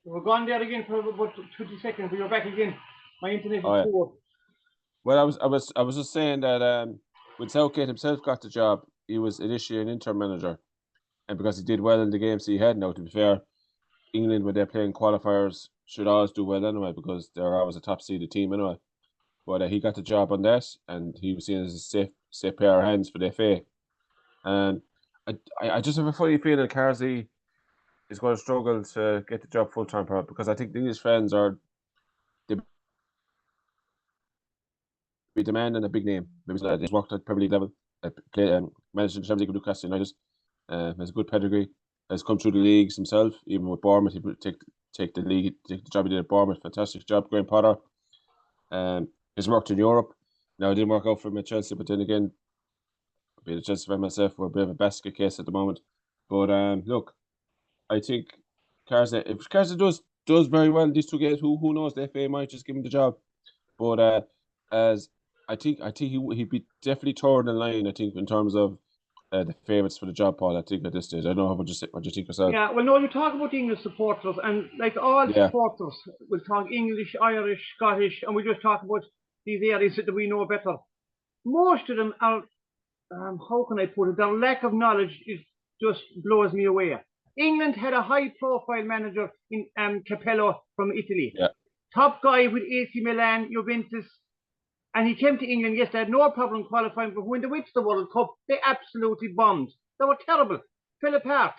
We're gone there again for about 20 seconds, but you're back again. My internet is Oh yeah. poor. Well, I was just saying that when Southgate himself got the job, he was initially an interim manager, and because he did well in the games he had. Now, to be fair, England when they're playing qualifiers should always do well anyway because they're always a top seeded team anyway. But he got the job on that, and he was seen as a safe pair of hands for the FA. And I just have a funny feeling Carsley is going to struggle to get the job full time because I think the English fans are they be demanding a big name. Maybe he's worked at Premier League level, managed in the Champions League with Newcastle United, has a good pedigree, has come through the leagues himself, even with Bournemouth. He would take the league, take the job he did at Bournemouth. Fantastic job, Graham Potter. He's worked in Europe. Now it didn't work out for him at Chelsea, but then again, being a Chelsea fan myself, we're a bit of a basket case at the moment. But look, I think if Carsley does very well in these two games, who knows? The FA might just give him the job. But as I think he'd be definitely third in line. I think in terms of the favourites for the job, Paul. I think at this stage, I don't know what you think yourself. Yeah, well, no, you talk about English supporters, and like all Yeah, supporters, we'll talk English, Irish, Scottish, and we just talk about these areas that we know better. Most of them are, how can I put it, their lack of knowledge is just blows me away. England had a high-profile manager in Capello from Italy, yeah, top guy with AC Milan, Juventus, and he came to England. Yes, they had no problem qualifying, but when they went to the World Cup, they absolutely bombed. They were terrible, fell apart,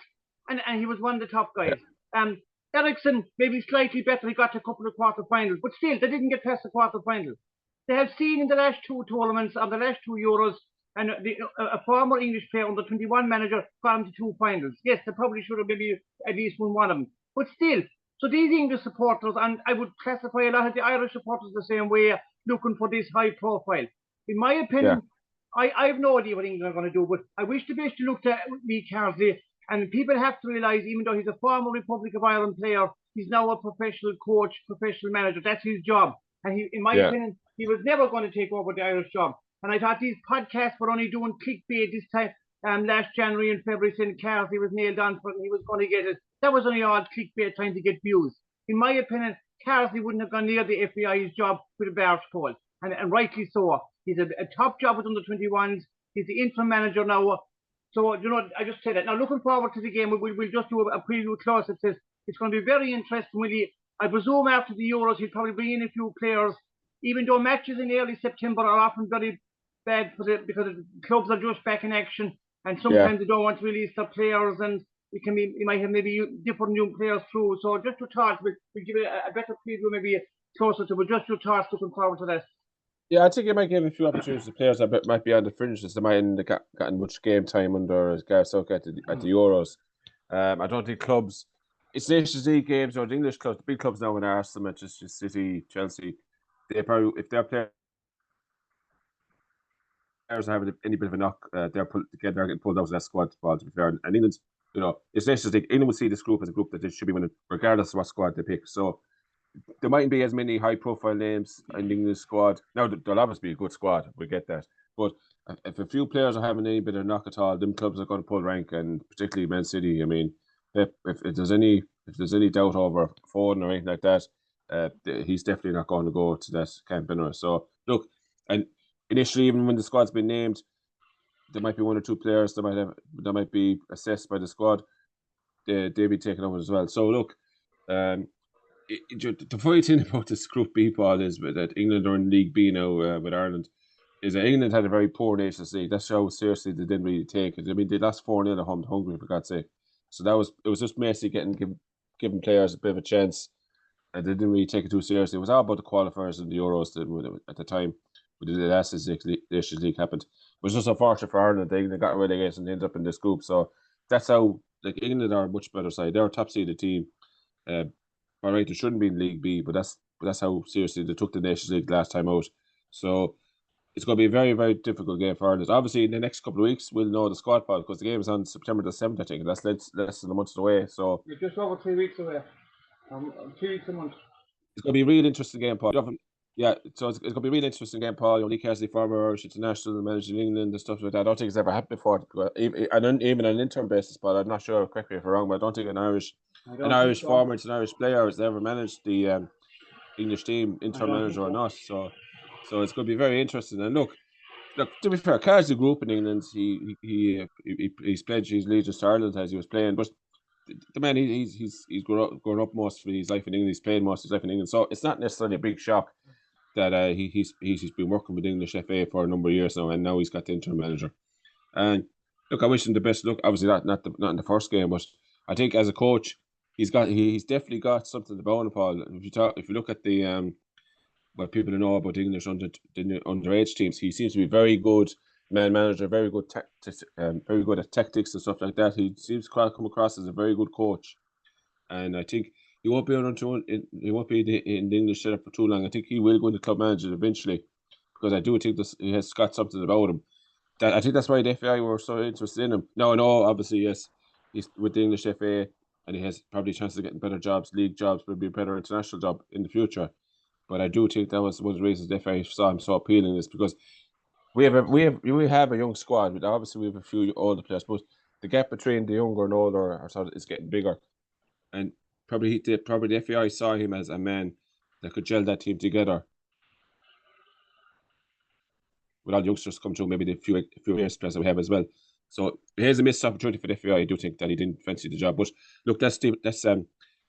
and he was one of the top yeah, guys. Um, Ericsson maybe slightly better. He got to a couple of quarterfinals, but still they didn't get past the quarterfinals. They have seen in the last two tournaments, of the last two Euros, and a former English player under 21 manager got them to two finals. Yes, they probably should have maybe at least won one of them, but still. So these English supporters, and I would classify a lot of the Irish supporters the same way, looking for this high profile. In my yeah, opinion, I have no idea what England are going to do, but I wish the best to look to Lee Carsley. And people have to realise, even though he's a former Republic of Ireland player, he's now a professional coach, professional manager. That's his job. And he, in my yeah, opinion, he was never going to take over the Irish job. And I thought these podcasts were only doing clickbait this time, last January and February, saying Carsley was nailed on for it and he was going to get it. That was only all clickbait trying to get views. In my opinion, Carsley wouldn't have gone near the FBI's job with a barge pole. And rightly so. He's a top job with under 21s. He's the interim manager now. So, I just say that. Now, looking forward to the game, we'll just do a preview close. It says it's going to be very interesting. I presume after the Euros, he'll probably bring in a few players, even though matches in early September are often very bad because the clubs are just back in action, and yeah. sometimes they don't want to release their players, and you might have maybe different new players through. So just to talk, we'll give it a better preview, maybe closer to, but just to talk, looking forward to that. Yeah, I think it might give a few opportunities to players that might be on the fringes. They might have gotten much game time under Gareth Southgate at the Euros. I don't think clubs. It's Nations League games or the English clubs, the big clubs now in Arsenal, Manchester City, Chelsea. They probably, if their players have any bit of a knock, they're getting pulled out of that squad. To be fair, and England's, it's Nations League. England would see this group as a group that they should be winning, regardless of what squad they pick. So there mightn't be as many high-profile names in the English squad. Now, there'll obviously be a good squad. We get that. But if a few players are having any bit of knock at all, them clubs are going to pull rank, and particularly Man City. I mean, if there's any doubt over Foden or anything like that, he's definitely not going to go to that camp anyway. So look, and initially, even when the squad's been named, there might be one or two players that might be assessed by the squad. They'll be taken over as well. So look, the funny thing about this Group B, Paul, is that England are in League B now with Ireland. Is that England had a very poor Nations League. That's how seriously they didn't really take it. I mean, they lost 4-0 at home to Hungary, for God's sake. So it was just basically giving players a bit of a chance, and they didn't really take it too seriously. It was all about the qualifiers and the Euros at the time. When the last Nations League happened, it was just unfortunate for Ireland. They got relegated and ended up in this group. So that's how England are a much better side. They're a top seeded team. All right, they shouldn't be in League B, but that's how seriously they took the Nations League last time out. So it's going to be a very, very difficult game for Ireland. Obviously, in the next couple of weeks, we'll know the squad, Paul, because the game is on September the 7th, I think. That's less than a month away. So You're just over 3 weeks away. 3 weeks a month. it's going to be a really interesting game, Paul. Yeah, so it's going to be a really interesting game, Paul. Lee Carsley, former Irish international, managing England and stuff like that. I don't think it's ever happened before. Even on an interim basis, Paul, I'm not sure, correct me if I'm wrong, but I don't think an Irish don't think so. former, it's an Irish player has ever managed the English team, interim don't think manager or so. not. So it's going to be very interesting. And look, to be fair, Carsley grew up in England. He's pledged his allegiance to Ireland as he was playing, but the man he's grown up most of his life in England. He's played most of his life in England, so it's not necessarily a big shock that he's been working with the English FA for a number of years now, and now he's got the interim manager. And look, I wish him the best luck. Obviously, not in the first game, but I think as a coach, he's definitely got something about him, Paul. If you look at the what people know about the English underage teams, he seems to be very good man manager, very good very good at tactics and stuff like that. He seems to come across as a very good coach, and I think he won't be in the English setup for too long. I think he will go into club manager eventually, because I do think he has got something about him. I think that's why the FAI were so interested in him. Now I know, obviously, yes, he's with the English FA, and he has probably chances of getting better jobs, league jobs, maybe a better international job in the future. But I do think that was one of the reasons the FA saw him so appealing, is because we have a young squad. But obviously, we have a few older players, but the gap between the younger and older is getting bigger, and probably the FAI saw him as a man that could gel that team together. With all the youngsters come through, maybe the few years players that we have as well. So here's a missed opportunity for the FAI. I do think that he didn't fancy the job, but look, that's Lee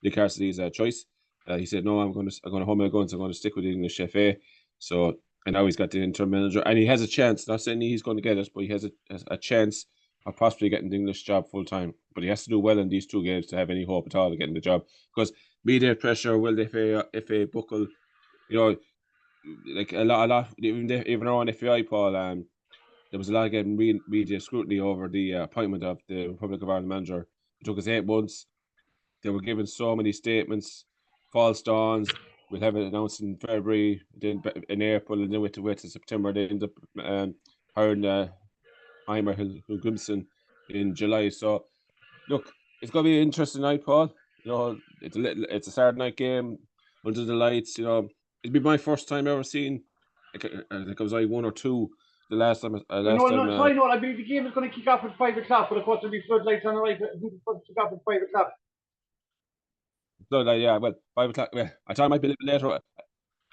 Carsley's choice. He said, "No, I'm going to hold my guns. I'm going to stick with the English FA." So, and now he's got the interim manager, and he has a chance. Not saying he's going to get it, but he has a chance of possibly getting the English job full time. But he has to do well in these 2 games to have any hope at all of getting the job. Because media pressure, will the FA buckle? You know, like a lot. Even on FAI, Paul, there was a lot of getting media scrutiny over the appointment of the Republic of Ireland manager. It took us 8 months. They were given so many statements, false dawns. We'll have it announced in February, then in April, and then we had to wait till September. They ended up hiring Eimer Hugimson in July. So, look, it's going to be an interesting night, Paul. You know, it's a Saturday night game under the lights. You know, it'll be my first time ever seeing. I think it was like 1 or 2 the last time. I believe the game is going to kick off at 5 o'clock, but of course there'll be floodlights on the right. I think it's going to kick off at 5 o'clock. So, yeah, well, 5 o'clock. Yeah, I thought it might be a little later.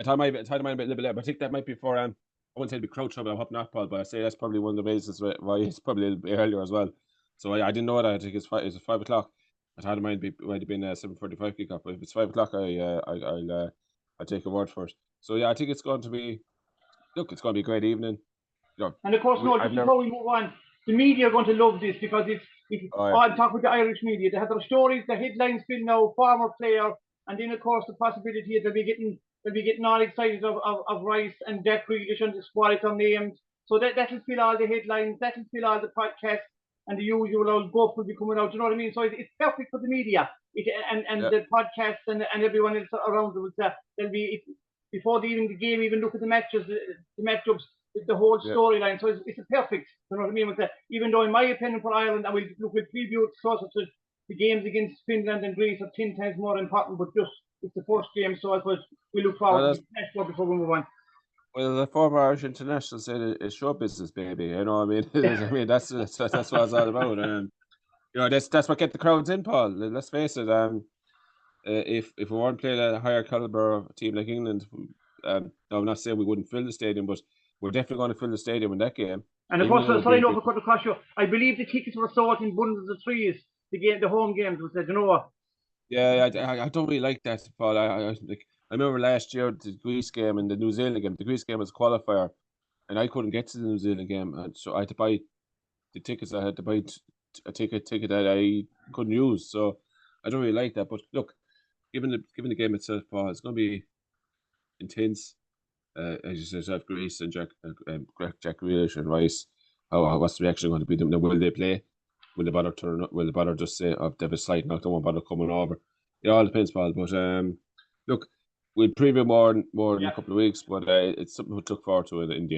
I thought it might be a little bit later, but I think that might be for I wouldn't say it'd be crowd trouble. I hope not, Paul, but I say that's probably one of the reasons why it's probably a little bit earlier as well. So I didn't know that. I think it's 5 o'clock. I thought it might have been 7:45 kickoff, but if it's 5 o'clock, I'll take a word for it. So yeah, I think it's going to be. Look, it's going to be a great evening. You know, and of course, before we move on, the media are going to love this, because I'm talking with the Irish media. They have their stories, the headlines fill now, former player, and then of course the possibility they'll be getting all excited of Rice and Jack Grealish and the squad are named. So that'll fill all the headlines, that'll fill all the podcasts, and the usual old guff will be coming out. You know what I mean? So it's perfect for the media. The podcasts and everyone else around it. They'll be before the game even look at the matches, the matchups, the whole storyline. So it's a perfect. You know what I mean? Even though, in my opinion, for Ireland, we'll preview it closer to the games against Finland and Greece are 10 times more important. But just it's the first game, so I suppose we look forward to the next one before we move on. Well, the former Irish international said it's show business, baby. You know what I mean? I mean that's what it's all about. You know, that's what get the crowds in, Paul. Let's face it. If we weren't playing a higher caliber team like England, I'm not saying we wouldn't fill the stadium, but we're definitely going to fill the stadium in that game. And of course, sorry, no, for across you. I believe the tickets were sold in bundles of 3s. The home games was said, you know. Yeah, I don't really like that, Paul. I remember last year the Greece game and the New Zealand game. The Greece game was a qualifier, and I couldn't get to the New Zealand game, and so I had to buy the tickets. I had to buy a ticket that I couldn't use. So I don't really like that. But look, given the game itself, Paul, it's going to be intense. As you said, Greece and Jack Grealish and Rice. What's the reaction going to be? Will they play? Will they bother turn up? Will they bother just say, "Oh, they have a slight knock, they won't bother coming over"? It all depends, Paul. But look, we'll preview more in a couple of weeks. But it's something we look forward to in the end.